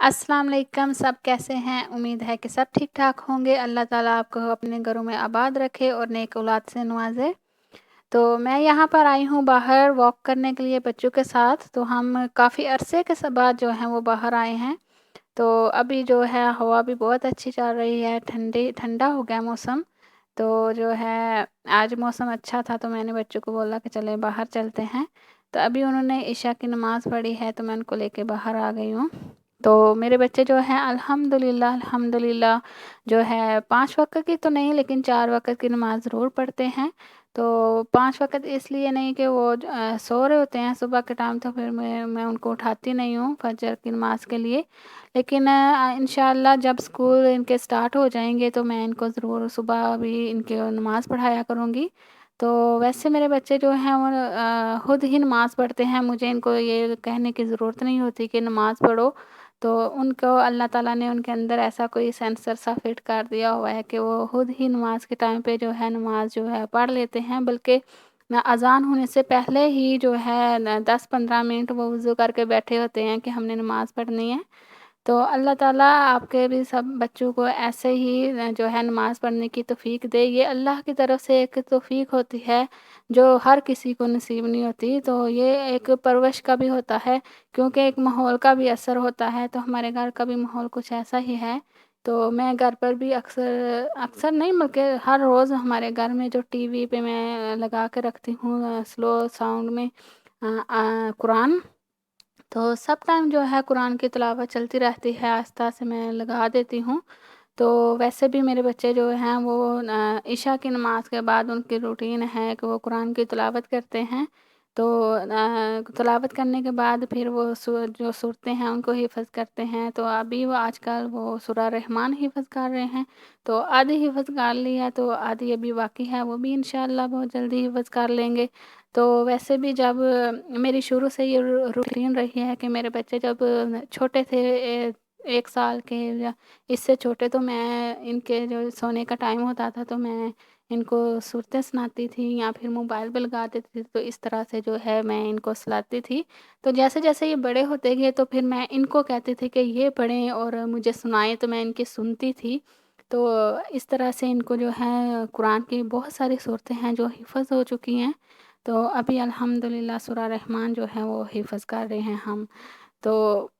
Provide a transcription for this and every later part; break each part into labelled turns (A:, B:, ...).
A: अस्सलाम वालेकुम। सब कैसे हैं? उम्मीद है कि सब ठीक-ठाक होंगे। अल्लाह ताला आपको अपने घरों में आबाद रखे और नेक औलाद से नवाज़े। तो मैं यहाँ पर आई हूँ बाहर वॉक करने के लिए बच्चों के साथ। तो हम काफ़ी अरसे के बाद जो हैं वो बाहर आए हैं। तो अभी जो है हवा भी बहुत अच्छी चल रही है, ठंडा हो गया मौसम। तो जो है आज मौसम अच्छा था तो मैंने बच्चों को बोला कि चलें बाहर चलते हैं। तो अभी उन्होंने इशा की नमाज़ पढ़ी है तो मैं उनको लेके बाहर आ गई हूँ। तो मेरे बच्चे जो हैं अल्हम्दुलिल्लाह अल्हम्दुलिल्लाह जो है 5 वक़्त की तो नहीं लेकिन 4 वक़्त की नमाज़ ज़रूर पढ़ते हैं। तो 5 वक़्त इसलिए नहीं कि वो सो रहे होते हैं सुबह के टाइम, तो फिर मैं उनको उठाती नहीं हूँ फजर की नमाज़ के लिए। लेकिन इंशाअल्लाह जब स्कूल इनके स्टार्ट हो जाएँगे तो मैं इनको ज़रूर सुबह भी इनकी नमाज़ पढ़ाया करूँगी। तो वैसे मेरे बच्चे जो हैं वो खुद ही नमाज़ पढ़ते हैं, मुझे इनको ये कहने की ज़रूरत नहीं होती कि नमाज़ पढ़ो। तो उनको अल्लाह ताला ने उनके अंदर ऐसा कोई सेंसर सा फिट कर दिया हुआ है कि वो खुद ही नमाज़ के टाइम पे जो है नमाज़ जो है पढ़ लेते हैं। बल्कि अज़ान होने से पहले ही जो है 10-15 मिनट वो वज़ू करके बैठे होते हैं कि हमने नमाज़ पढ़नी है। तो अल्लाह ताला आपके भी सब बच्चों को ऐसे ही जो है नमाज़ पढ़ने की तौफ़ीक दे। ये अल्लाह की तरफ से एक तौफ़ीक होती है जो हर किसी को नसीब नहीं होती। तो ये एक परवरिश का भी होता है, क्योंकि एक माहौल का भी असर होता है। तो हमारे घर का भी माहौल कुछ ऐसा ही है। तो मैं घर पर भी अक्सर अक्सर नहीं बल्कि हर रोज़ हमारे घर में जो टीवी पे मैं लगा के रखती हूँ स्लो साउंड में कुरान। तो सब टाइम जो है कुरान की तिलावत चलती रहती है, आहिस्ता से मैं लगा देती हूँ। तो वैसे भी मेरे बच्चे जो हैं वो इशा की नमाज़ के बाद उनकी रूटीन है कि वो कुरान की तिलावत करते हैं। तो तिलावत करने के बाद फिर वो जो सूरतें हैं उनको हिफ़्ज़ करते हैं। तो अभी वो आजकल वो सूरा रहमान हिफ़्ज़ कर रहे हैं। तो आधी हिफ़्ज़ कर ली है तो आधी अभी बाकी है, वो भी इंशाअल्लाह बहुत जल्दी हिफ़्ज़ कर लेंगे। तो वैसे भी जब मेरी शुरू से ये रूटीन रही है कि मेरे बच्चे जब छोटे थे 1 साल के या इससे छोटे, तो मैं इनके जो सोने का टाइम होता था तो मैं इनको सूरतें सुनाती थी या फिर मोबाइल पे लगा देती थी। तो इस तरह से जो है मैं इनको सुलाती थी। तो जैसे-जैसे ये बड़े होते गए तो फिर मैं इनको कहती थी कि ये पढ़ें और मुझे सुनाएँ, तो मैं इनकी सुनती थी। तो इस तरह से इनको जो है कुरान की बहुत सारी सूरतें हैं जो हिफ़्ज़ हो चुकी हैं। तो अभी अल्हम्दुलिल्लाह सूरा रहमान जो है वो हिफ़्ज़ कर रहे हैं हम। तो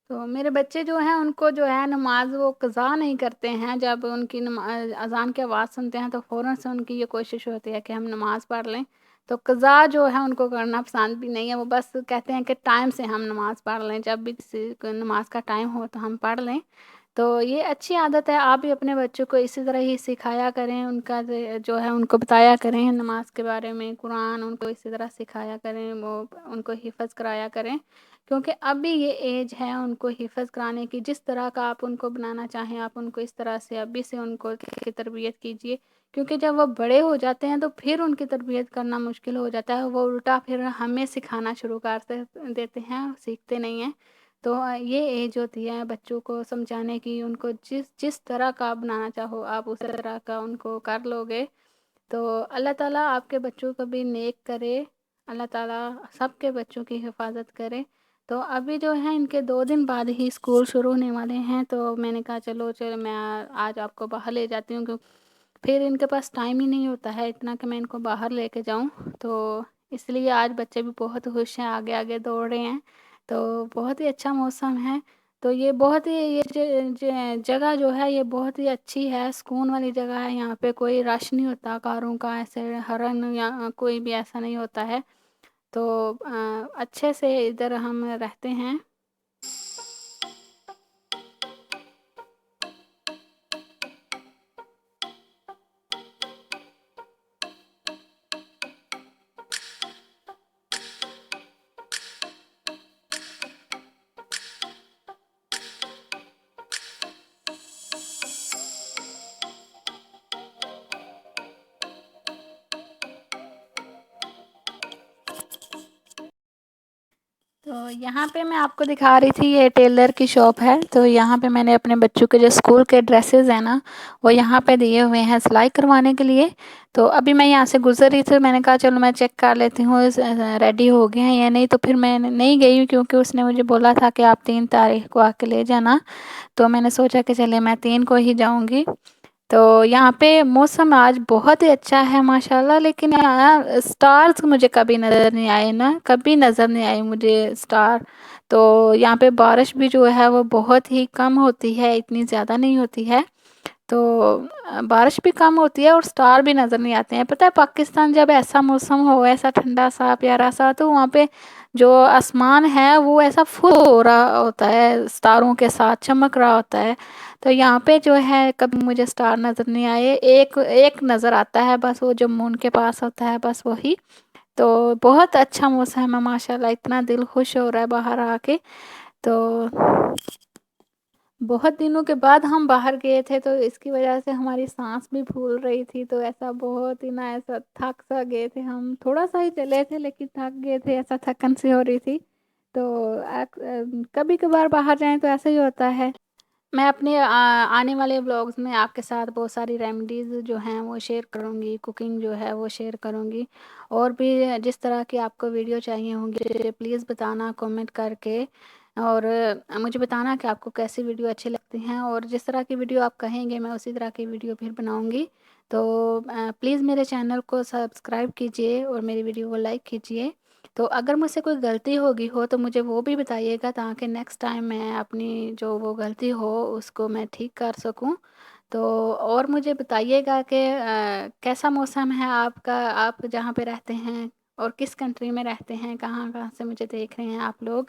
A: मेरे बच्चे जो हैं उनको जो है नमाज़ वो कज़ा नहीं करते हैं। जब उनकी अज़ान की आवाज़ सुनते हैं तो फ़ौरन से उनकी ये कोशिश होती है कि हम नमाज़ पढ़ लें। तो कज़ा जो है उनको करना पसंद भी नहीं है, वो बस कहते हैं कि टाइम से हम नमाज़ पढ़ लें, जब भी किसी को नमाज़ का टाइम हो तो हम पढ़ लें। तो ये अच्छी आदत है, आप भी अपने बच्चों को इसी तरह ही सिखाया करें, उनका जो है उनको बताया करें नमाज़ के बारे में, कुरान उनको इसी तरह सिखाया करें, वो उनको हिफ़्ज़ कराया करें। क्योंकि अभी ये एज है उनको हिफ़्ज़ कराने की, जिस तरह का आप उनको बनाना चाहें, आप उनको इस तरह से अभी से उनको की तरबियत कीजिए। क्योंकि जब वो बड़े हो जाते हैं तो फिर उनकी तरबियत करना मुश्किल हो जाता है, वो उल्टा फिर हमें सिखाना शुरू कर देते हैं, सीखते नहीं हैं। तो ये एज होती है बच्चों को समझाने की, उनको जिस जिस तरह का आप बनाना चाहो आप उस तरह का उनको कर लोगे। तो अल्लाह ताला आपके बच्चों को भी नेक करे, अल्लाह ताला सबके बच्चों की हिफाजत करे। तो अभी जो है इनके 2 दिन बाद ही स्कूल शुरू होने वाले हैं, तो मैंने कहा चलो मैं आज आपको बाहर ले जाती हूँ, क्योंकि फिर इनके पास टाइम ही नहीं होता है इतना कि मैं इनको बाहर लेके जाऊँ। तो इसलिए आज बच्चे भी बहुत खुश हैं, आगे-आगे दौड़ रहे हैं। तो बहुत ही अच्छा मौसम है। तो ये बहुत ही ये ज ज जगह जो है ये बहुत ही अच्छी है, सुकून वाली जगह है। यहाँ पे कोई रश नहीं होता कारों का, ऐसे हॉर्न या कोई भी ऐसा नहीं होता है। तो अच्छे से इधर हम रहते हैं। तो یہاں پہ میں آپ کو دکھا رہی تھی، یہ ٹیلر کی شاپ ہے، تو یہاں پہ میں نے اپنے بچوں کے جو اسکول کے ڈریسز ہیں نا وہ یہاں پہ دیے ہوئے ہیں سلائی کروانے کے لیے۔ تو ابھی میں یہاں سے گزر رہی تھی، میں نے کہا چلو میں چیک کر لیتی ہوں ریڈی ہو گئے ہیں یا نہیں، تو پھر میں نہیں گئی کیونکہ اس نے مجھے بولا تھا کہ آپ 3 تاریخ کو آ کے لے جانا، تو میں نے سوچا کہ چلے میں 3 کو ہی جاؤں گی۔ تو یہاں پہ موسم آج بہت ہی اچھا ہے ماشاءاللہ، لیکن سٹارز مجھے کبھی نظر نہیں آئے نا، کبھی نظر نہیں آئے مجھے سٹار۔ تو یہاں پہ بارش بھی جو ہے وہ بہت ہی کم ہوتی ہے، اتنی زیادہ نہیں ہوتی ہے، تو بارش بھی کم ہوتی ہے اور سٹار بھی نظر نہیں آتے ہیں۔ پتہ ہے پاکستان جب ایسا موسم ہو، ایسا ٹھنڈا سا پیارا سا، تو وہاں پہ جو آسمان ہے وہ ایسا فل ہو رہا ہوتا ہے، ستاروں کے ساتھ چمک رہا ہوتا ہے۔ تو یہاں پہ جو ہے کبھی مجھے سٹار نظر نہیں آئے، ایک نظر آتا ہے بس، وہ جو مون کے پاس ہوتا ہے بس وہی۔ تو بہت اچھا موسم ہے ماشاءاللہ، اتنا دل خوش ہو رہا ہے باہر آ کے۔ تو بہت دنوں کے بعد ہم باہر گئے تھے، تو اس کی وجہ سے ہماری سانس بھی پھول رہی تھی، تو ایسا بہت ہی نا، ایسا تھک سا گئے تھے ہم، تھوڑا سا ہی چلے تھے لیکن تھک گئے تھے، ایسا تھکن سی ہو رہی تھی۔ تو کبھی کبھار باہر جائیں تو ایسا ہی ہوتا ہے۔ میں اپنے آنے والے بلاگز میں آپ کے ساتھ بہت ساری ریمیڈیز جو ہیں وہ شیئر کروں گی، کوکنگ جو ہے وہ شیئر کروں گی، اور بھی جس طرح کی آپ کو ویڈیو چاہیے ہوں گی پلیز بتانا کامنٹ کر کے، اور مجھے بتانا کہ آپ کو کیسی ویڈیو اچھی لگتی ہیں، اور جس طرح کی ویڈیو آپ کہیں گے میں اسی طرح کی ویڈیو پھر بناؤں گی۔ تو پلیز میرے چینل کو سبسکرائب کیجئے اور میری ویڈیو کو لائک کیجئے۔ تو اگر مجھ سے کوئی غلطی ہوگی ہو تو مجھے وہ بھی بتائیے گا، تاکہ نیکسٹ ٹائم میں اپنی جو وہ غلطی ہو اس کو میں ٹھیک کر سکوں۔ تو اور مجھے بتائیے گا کہ کیسا موسم ہے آپ کا، آپ جہاں پہ رہتے ہیں، اور کس کنٹری میں رہتے ہیں، کہاں کہاں سے مجھے دیکھ رہے ہیں آپ لوگ۔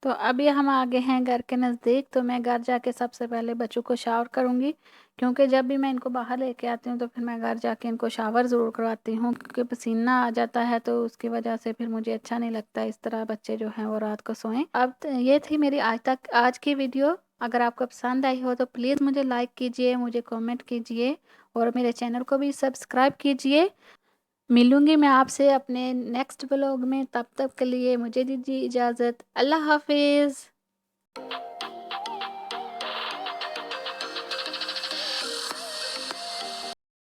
A: تو ابھی ہم آ گئے ہیں گھر کے نزدیک، تو میں گھر جا کے سب سے پہلے بچوں کو شاور کروں گی، کیونکہ جب بھی میں ان کو باہر لے کے آتی ہوں تو پھر میں گھر جا کے ان کو شاور ضرور کرواتی ہوں، کیونکہ پسینہ آ جاتا ہے تو اس کی وجہ سے پھر مجھے اچھا نہیں لگتا اس طرح بچے جو ہیں وہ رات کو سوئیں۔ اب یہ تھی میری آج کی ویڈیو۔ اگر آپ کو پسند آئی ہو تو پلیز مجھے لائک کیجئے، مجھے کامنٹ کیجئے اور میرے چینل کو بھی سبسکرائب کیجئے۔ ملوں گی میں آپ سے اپنے نیکسٹ ولاگ میں، تب تک کے لیے مجھے دیجیے اجازت۔ اللہ حافظ۔